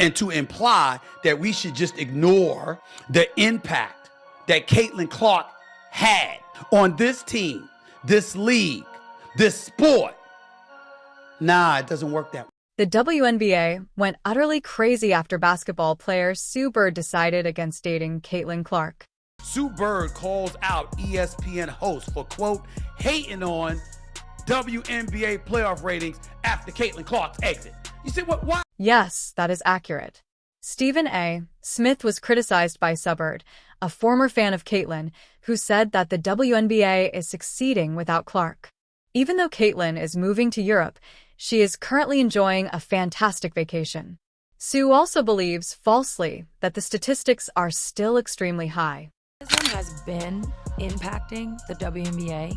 and to imply that we should just ignore the impact that Caitlin Clark had on this team, this league, this sport. Nah, it doesn't work that way. The WNBA went utterly crazy after basketball player Sue Bird decided against dating Caitlin Clark. Sue Bird calls out ESPN host for, quote, hating on WNBA playoff ratings after Caitlin Clark's exit. You said, what? Why? Yes, that is accurate. Stephen A. Smith was criticized by Subbird, a former fan of Caitlin, who said that the WNBA is succeeding without Clark. Even though Caitlin is moving to Europe, she is currently enjoying a fantastic vacation. Sue also believes, falsely, that the statistics are still extremely high. Racism has been impacting the WNBA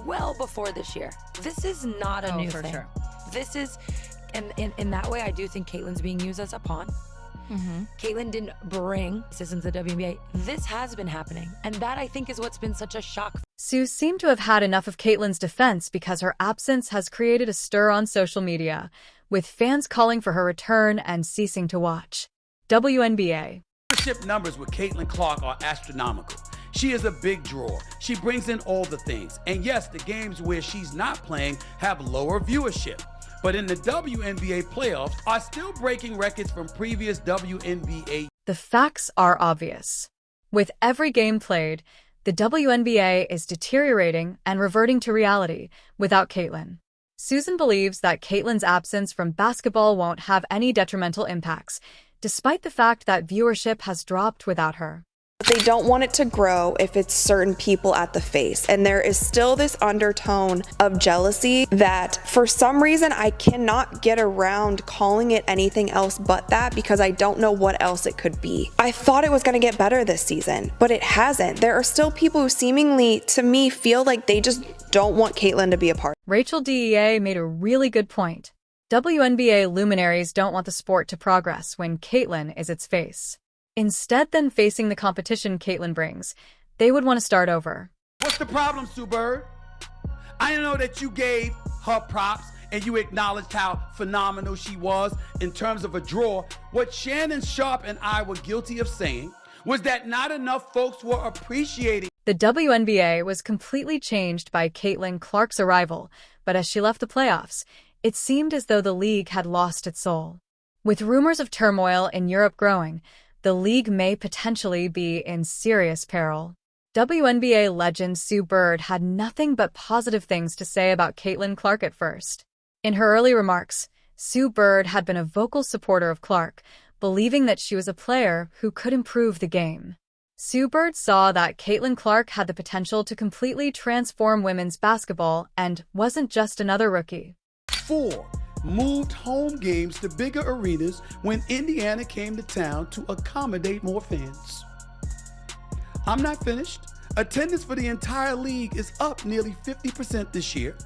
well before this year. This is not a new thing. Sure. This is, and in that way, I do think Caitlin's being used as a pawn. Caitlin didn't bring racism to the WNBA. This has been happening, and that, I think, is what's been such a shock. Sue seemed to have had enough of Caitlin's defense because her absence has created a stir on social media, with fans calling for her return and ceasing to watch. WNBA. Viewership numbers with Caitlin Clark are astronomical. She is a big draw. She brings in all the things. And yes, the games where she's not playing have lower viewership. But in the WNBA playoffs are still breaking records from previous WNBA. The facts are obvious. With every game played, the WNBA is deteriorating and reverting to reality without Caitlin. Susan believes that Caitlin's absence from basketball won't have any detrimental impacts, despite the fact that viewership has dropped without her. They don't want it to grow if it's certain people at the face. And there is still this undertone of jealousy that for some reason I cannot get around calling it anything else but that, because I don't know what else it could be. I thought it was going to get better this season, but it hasn't. There are still people who seemingly, to me, feel like they just don't want Caitlin to be a part. Rachel DEA made a really good point. WNBA luminaries don't want the sport to progress when Caitlin is its face. Instead than facing the competition Caitlin brings, they would want to start over. What's the problem, Sue Bird? I know that you gave her props and you acknowledged how phenomenal she was in terms of a draw. What Shannon Sharp and I were guilty of saying was that not enough folks were appreciating. The WNBA was completely changed by Caitlin Clark's arrival, but as she left the playoffs, it seemed as though the league had lost its soul. With rumors of turmoil in Europe growing, the league may potentially be in serious peril. WNBA legend Sue Bird had nothing but positive things to say about Caitlin Clark at first. In her early remarks, Sue Bird had been a vocal supporter of Clark, believing that she was a player who could improve the game. Sue Bird saw that Caitlin Clark had the potential to completely transform women's basketball and wasn't just another rookie. 4 moved home games to bigger arenas when Indiana came to town to accommodate more fans. I'm not finished. Attendance for the entire league is up nearly 50% this year,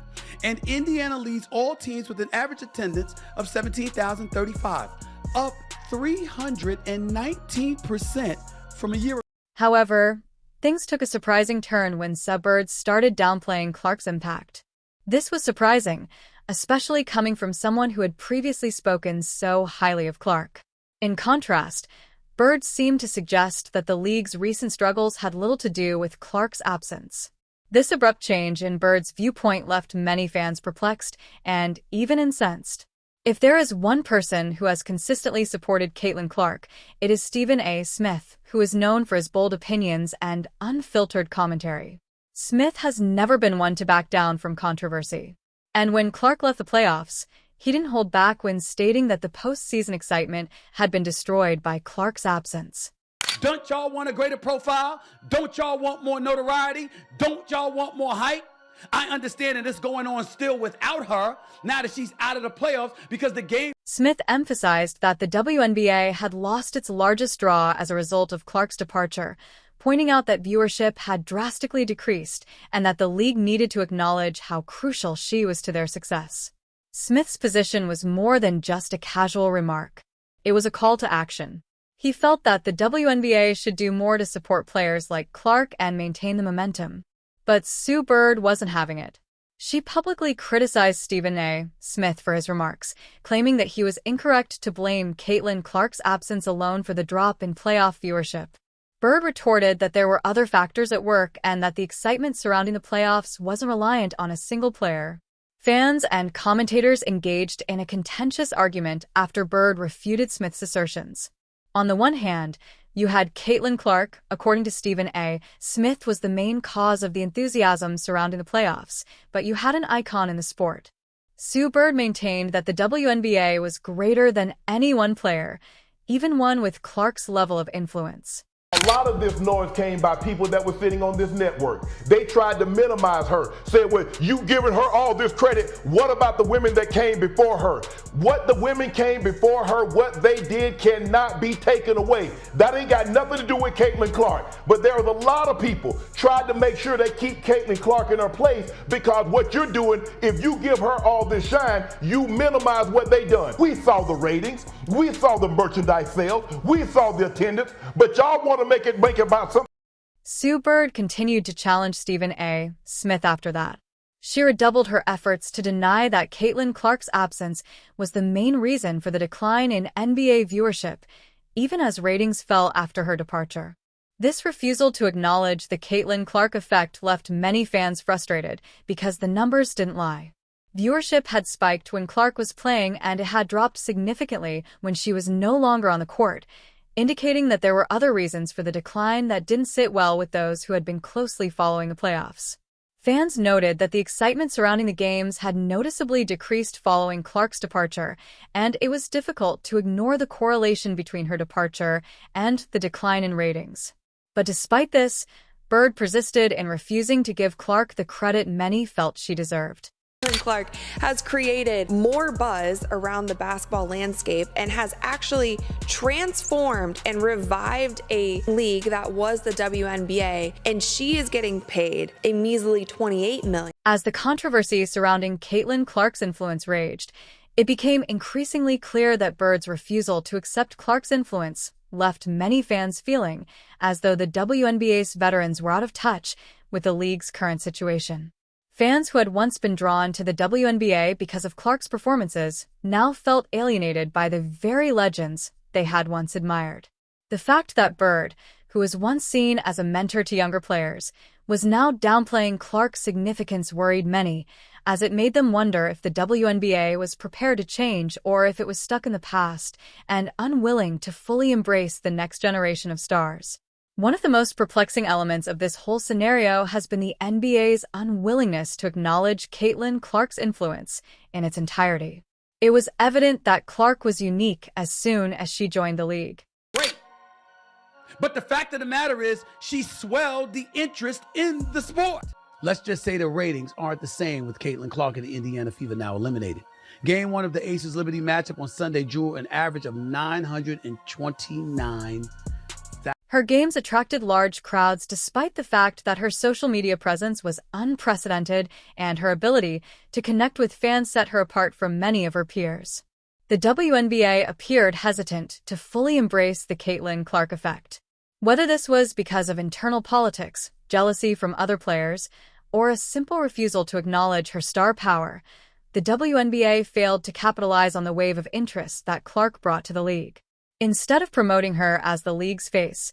and Indiana leads all teams with an average attendance of 17,035, up 319% from a year ago. However, things took a surprising turn when Subbird started downplaying Clark's impact. This was surprising, especially coming from someone who had previously spoken so highly of Clark. In contrast, Bird seemed to suggest that the league's recent struggles had little to do with Clark's absence. This abrupt change in Bird's viewpoint left many fans perplexed and even incensed. If there is one person who has consistently supported Caitlin Clark, it is Stephen A. Smith, who is known for his bold opinions and unfiltered commentary. Smith has never been one to back down from controversy. And when Clark left the playoffs, he didn't hold back when stating that the postseason excitement had been destroyed by Clark's absence. Don't y'all want a greater profile? Don't y'all want more notoriety? Don't y'all want more hype? I understand that it's going on still without her, now that she's out of the playoffs, because the game... Smith emphasized that the WNBA had lost its largest draw as a result of Clark's departure, pointing out that viewership had drastically decreased and that the league needed to acknowledge how crucial she was to their success. Smith's position was more than just a casual remark. It was a call to action. He felt that the WNBA should do more to support players like Clark and maintain the momentum. But Sue Bird wasn't having it. She publicly criticized Stephen A. Smith for his remarks, claiming that he was incorrect to blame Caitlin Clark's absence alone for the drop in playoff viewership. Bird retorted that there were other factors at work and that the excitement surrounding the playoffs wasn't reliant on a single player. Fans and commentators engaged in a contentious argument after Bird refuted Smith's assertions. On the one hand, you had Caitlin Clark. According to Stephen A. Smith was the main cause of the enthusiasm surrounding the playoffs, but you had an icon in the sport. Sue Bird maintained that the WNBA was greater than any one player, even one with Clark's level of influence. A lot of this noise came by people that were sitting on this network. They tried to minimize her, said, well, you giving her all this credit. What about the women that came before her? What the women came before her, what they did cannot be taken away. That ain't got nothing to do with Caitlin Clark. But there was a lot of people tried to make sure they keep Caitlin Clark in her place, because what you're doing, if you give her all this shine, you minimize what they done. We saw the ratings. We saw the merchandise sales. We saw the attendance. But y'all want to make it about something. Sue Bird continued to challenge Stephen A. Smith after that. She redoubled her efforts to deny that Caitlin Clark's absence was the main reason for the decline in NBA viewership, even as ratings fell after her departure. This refusal to acknowledge the Caitlin Clark effect left many fans frustrated because the numbers didn't lie. Viewership had spiked when Clark was playing, and it had dropped significantly when she was no longer on the court, indicating that there were other reasons for the decline that didn't sit well with those who had been closely following the playoffs. Fans noted that the excitement surrounding the games had noticeably decreased following Clark's departure, and it was difficult to ignore the correlation between her departure and the decline in ratings. But despite this, Bird persisted in refusing to give Clark the credit many felt she deserved. Clark has created more buzz around the basketball landscape and has actually transformed and revived a league that was the WNBA, and she is getting paid a measly $28 million. As the controversy surrounding Caitlin Clark's influence raged, it became increasingly clear that Bird's refusal to accept Clark's influence left many fans feeling as though the WNBA's veterans were out of touch with the league's current situation. Fans who had once been drawn to the WNBA because of Clark's performances now felt alienated by the very legends they had once admired. The fact that Bird, who was once seen as a mentor to younger players, was now downplaying Clark's significance worried many, as it made them wonder if the WNBA was prepared to change or if it was stuck in the past and unwilling to fully embrace the next generation of stars. One of the most perplexing elements of this whole scenario has been the NBA's unwillingness to acknowledge Caitlin Clark's influence in its entirety. It was evident that Clark was unique as soon as she joined the league. Great. But the fact of the matter is, she swelled the interest in the sport. Let's just say the ratings aren't the same with Caitlin Clark and the Indiana Fever now eliminated. Game 1 of the Aces Liberty matchup on Sunday drew an average of 929. Her games attracted large crowds despite the fact that her social media presence was unprecedented and her ability to connect with fans set her apart from many of her peers. The WNBA appeared hesitant to fully embrace the Caitlin Clark effect. Whether this was because of internal politics, jealousy from other players, or a simple refusal to acknowledge her star power, the WNBA failed to capitalize on the wave of interest that Clark brought to the league. Instead of promoting her as the league's face,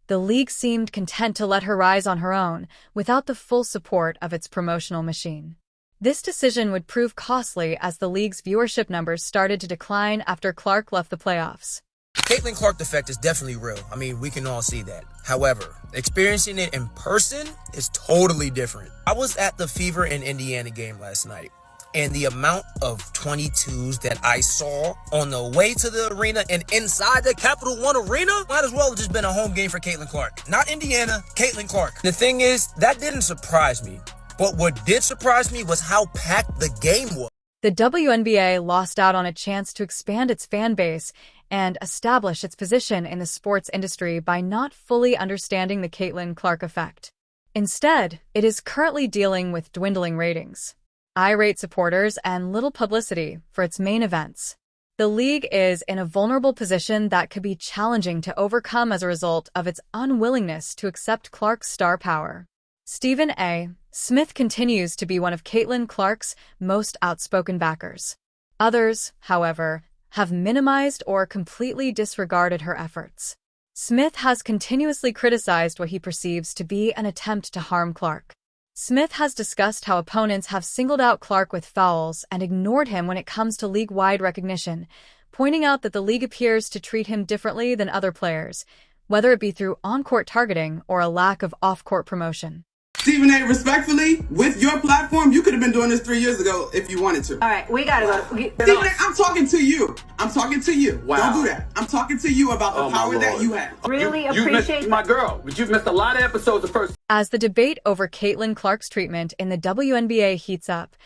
the league seemed content to let her rise on her own without the full support of its promotional machine. This decision would prove costly as the league's viewership numbers started to decline after Clark left the playoffs. Caitlin Clark effect is definitely real. I mean, we can all see that. However, experiencing it in person is totally different. I was at the Fever and Indiana game last night, and the amount of 22s that I saw on the way to the arena and inside the Capital One Arena might as well have just been a home game for Caitlin Clark. Not Indiana, Caitlin Clark. The thing is, that didn't surprise me. But what did surprise me was how packed the game was. The WNBA lost out on a chance to expand its fan base and establish its position in the sports industry by not fully understanding the Caitlin Clark effect. Instead, it is currently dealing with dwindling ratings, irate supporters, and little publicity for its main events. The league is in a vulnerable position that could be challenging to overcome as a result of its unwillingness to accept Clark's star power. Stephen A. Smith continues to be one of Caitlin Clark's most outspoken backers. Others, however, have minimized or completely disregarded her efforts. Smith has continuously criticized what he perceives to be an attempt to harm Clark. Smith has discussed how opponents have singled out Clark with fouls and ignored him when it comes to league-wide recognition, pointing out that the league appears to treat him differently than other players, whether it be through on-court targeting or a lack of off-court promotion. Stephen A., respectfully, with your platform, you could have been doing this 3 years ago if you wanted to. All right, we gotta go. Stephen A., I'm talking to you. I'm talking to you. Wow. Don't do that. I'm talking to you about the power that you have. Really you appreciate missed, my girl, but you've missed a lot of episodes of first. As the debate over Caitlin Clark's treatment in the WNBA heats up,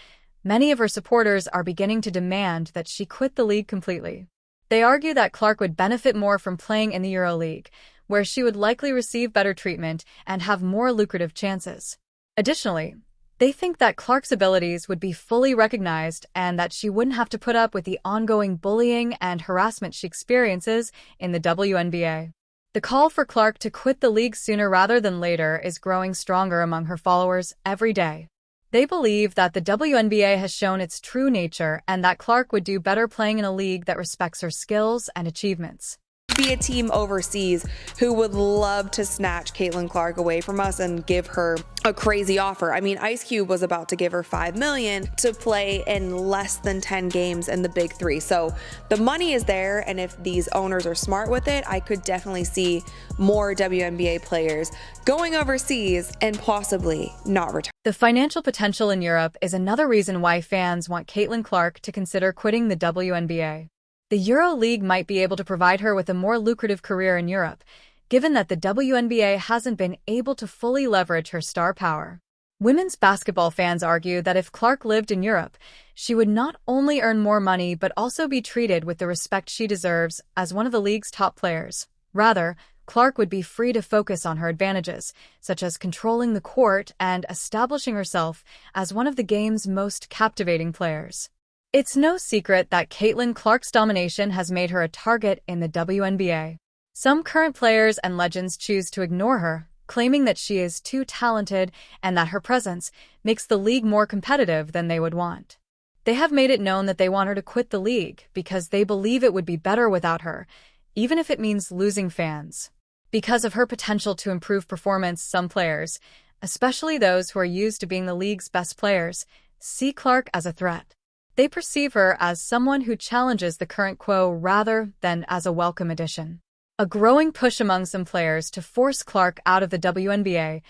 many of her supporters are beginning to demand that she quit the league completely. They argue that Clark would benefit more from playing in the EuroLeague, where she would likely receive better treatment and have more lucrative chances. Additionally, they think that Clark's abilities would be fully recognized and that she wouldn't have to put up with the ongoing bullying and harassment she experiences in the WNBA. The call for Clark to quit the league sooner rather than later is growing stronger among her followers every day. They believe that the WNBA has shown its true nature and that Clark would do better playing in a league that respects her skills and achievements. Be a team overseas who would love to snatch Caitlin Clark away from us and give her a crazy offer. I mean, Ice Cube was about to give her $5 million to play in less than 10 games in the Big Three. So the money is there, and if these owners are smart with it, I could definitely see more WNBA players going overseas and possibly not return. The financial potential in Europe is another reason why fans want Caitlin Clark to consider quitting the WNBA. The EuroLeague might be able to provide her with a more lucrative career in Europe, given that the WNBA hasn't been able to fully leverage her star power. Women's basketball fans argue that if Clark lived in Europe, she would not only earn more money but also be treated with the respect she deserves as one of the league's top players. Rather, Clark would be free to focus on her advantages, such as controlling the court and establishing herself as one of the game's most captivating players. It's no secret that Caitlin Clark's domination has made her a target in the WNBA. Some current players and legends choose to ignore her, claiming that she is too talented and that her presence makes the league more competitive than they would want. They have made it known that they want her to quit the league because they believe it would be better without her, even if it means losing fans. Because of her potential to improve performance, some players, especially those who are used to being the league's best players, see Clark as a threat. They perceive her as someone who challenges the current quo rather than as a welcome addition. A growing push among some players to force Clark out of the WNBA,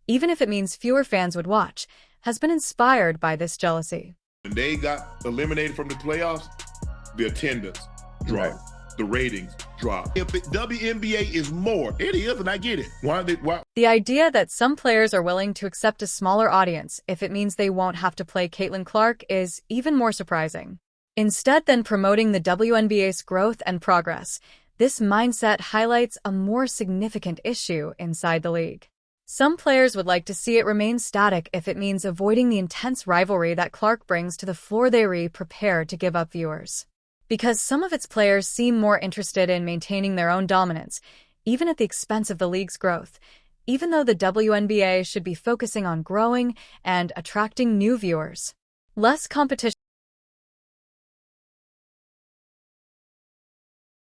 even if it means fewer fans would watch, has been inspired by this jealousy. When they got eliminated from the playoffs, the attendance dropped. The ratings drop. If the WNBA is more, it is, and I get it. Why? The idea that some players are willing to accept a smaller audience if it means they won't have to play Caitlin Clark is even more surprising. Instead than promoting the WNBA's growth and progress, this mindset highlights a more significant issue inside the league. Some players would like to see it remain static if it means avoiding the intense rivalry that Clark brings to the floor. They are prepared to give up viewers. Because some of its players seem more interested in maintaining their own dominance, even at the expense of the league's growth, even though the WNBA should be focusing on growing and attracting new viewers. Less competition